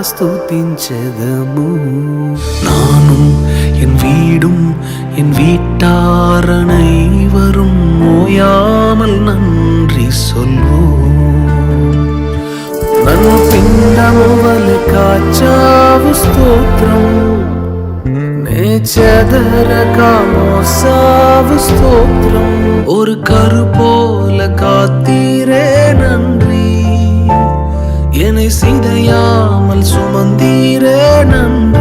స్తుతించెదము. நானும் என் வீடும் என் வீட்டாரனைவரும் ஓயாமல் நன்றி சொல்வோம். నన్ను పిండము వలె కాచావు స్తోత్రం, నే చెదరక మోసావు స్తోత్రం. ஒரு கரு போல காத்தீரே நன்றி, என்னை சிதையாமல் சுமந்தீரே நன்றி.